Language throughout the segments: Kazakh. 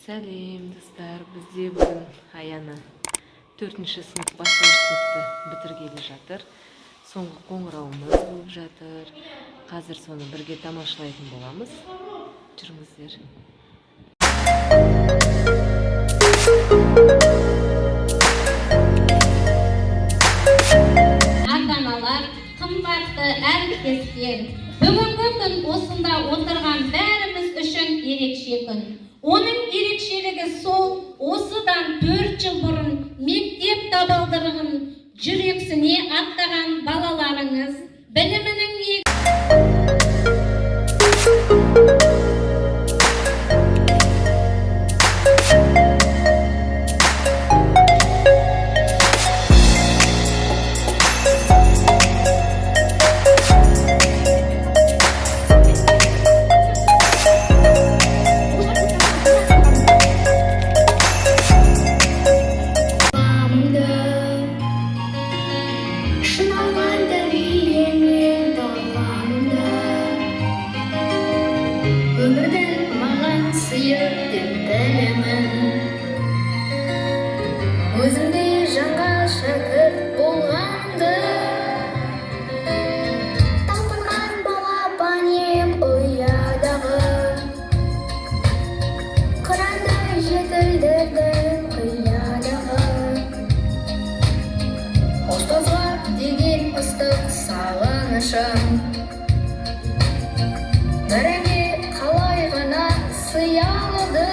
Сәлееем, достар. Бізде бүгін Аяна 4-ші сынып бастауыш сыныпты бітіргелі жатыр. Соңғы қоңырауымыз болып жатыр. Қазір соны бірге тамашалайтын боламыз. Жүріңіздер. Ата-аналар, қымбатты әріптестер, бүгінгі күн осында отырған бәріміз үшін ерекше күн. Оның ерекшелігі сол, осыдан 4 жыл бұрын мектеп табалдырығын жүрексіне аттаған балаларыңыз білімінің өзіңде жаңа шәкірт болғанды талпынған балапанем ұядағы қырандай жетілдірдің қиядағы қоштасуға деген ыстық сағынышым біріңе қалай ғана сыя алды.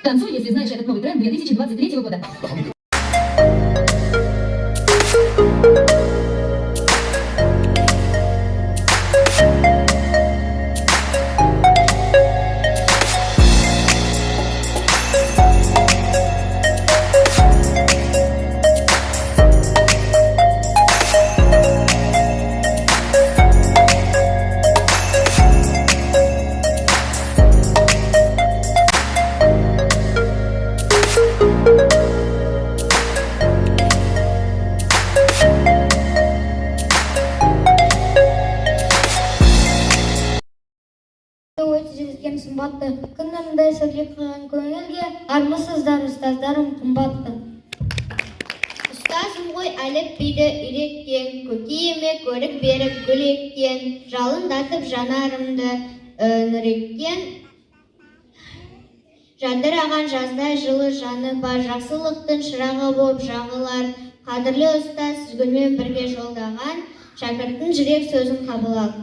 Танцуй, если знаешь этот новый тренд 2023 года. Сымбатты күнімді сәулет қылған көңілге армысыздар ұстаздарым қымбатты. Ұстазым ғой әліпбиді үйреткен, көкейіме көрік беріп гүл еккен, жалындатып жанарымды нүреткен, жадыраған жаздай жылы жаны бар, жақсылықтың шырағы болып жағылар. Қадірлі ұстаз, сіз гүлмен бірге жолдаған, шәкірттің жүрек сөзін қабыл ал.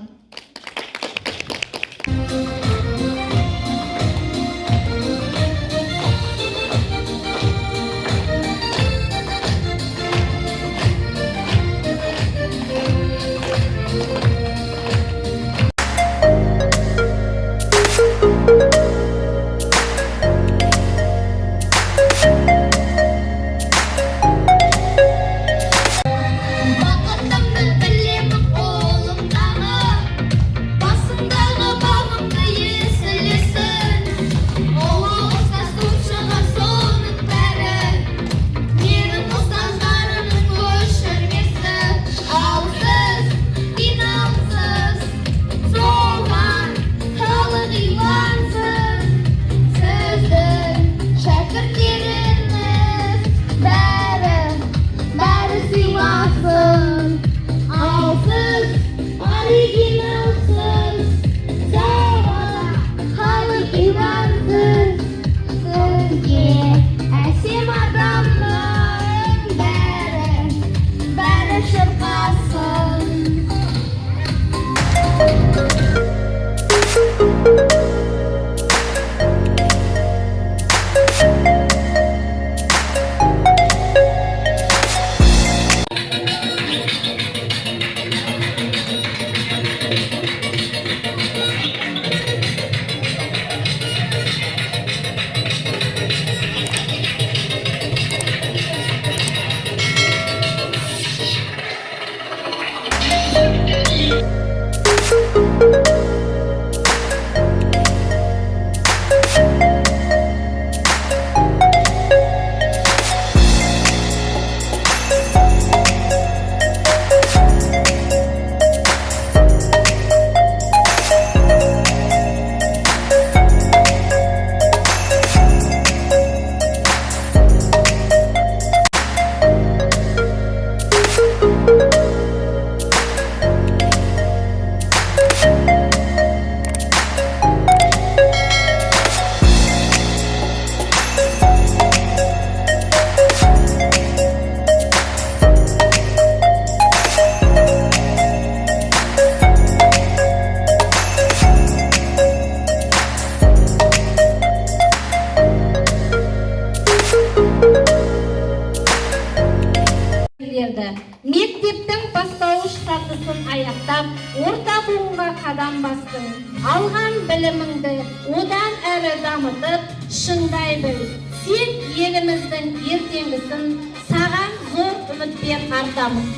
берді. Мектептің бастауыш сатысын аяқтап, орта буынға қадам бастың. Алған біліміңді одан әрі дамытып, шыңдай біл. Сен еліміздің ертеңгісін, саған зор үмітпен артамыз.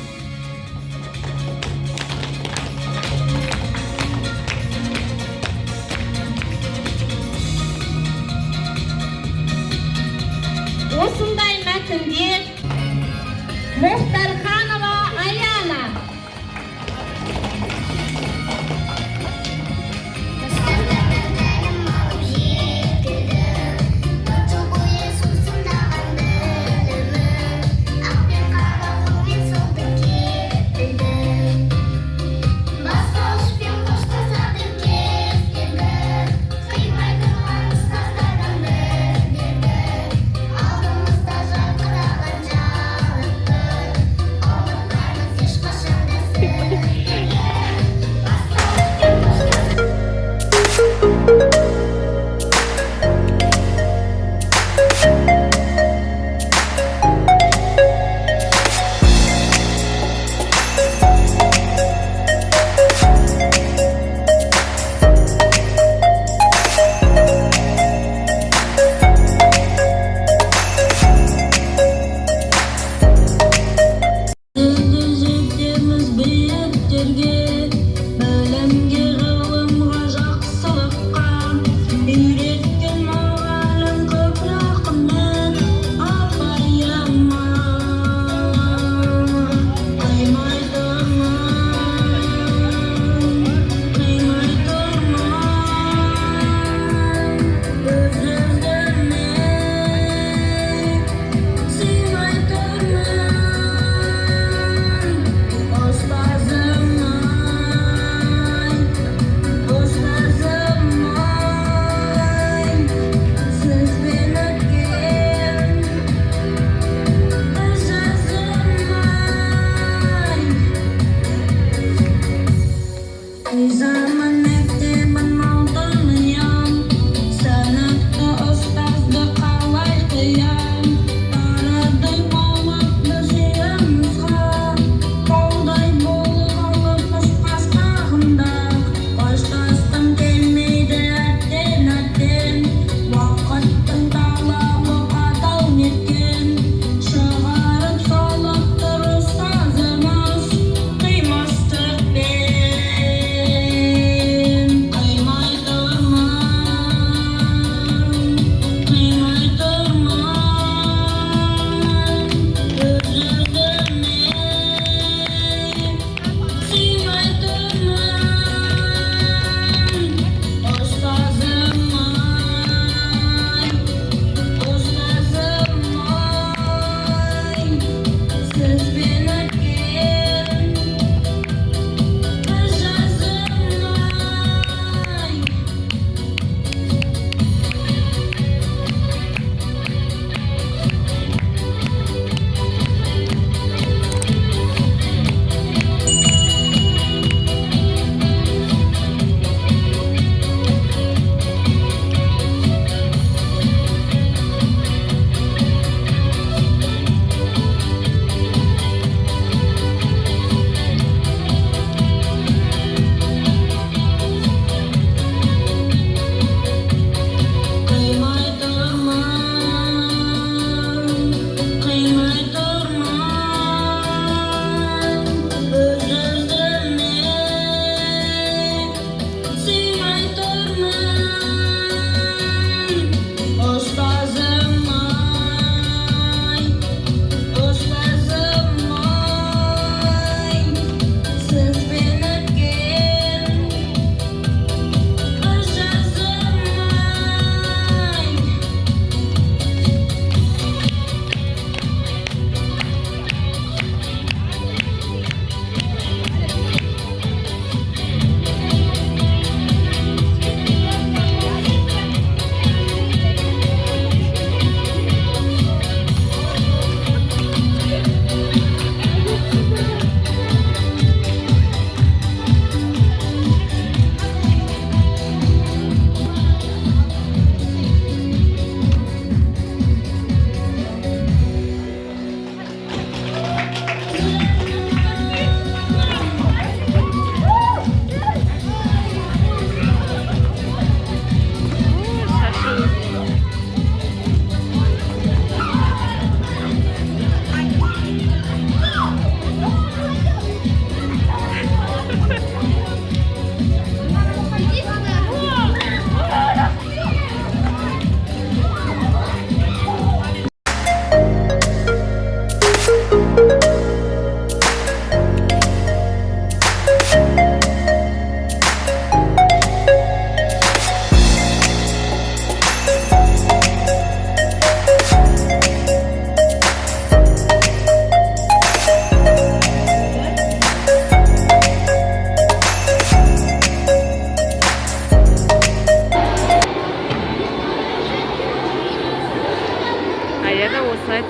Осындай мәтінде Мұхтарханова Аяна.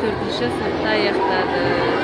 4-ші сыныпты аяқтадық.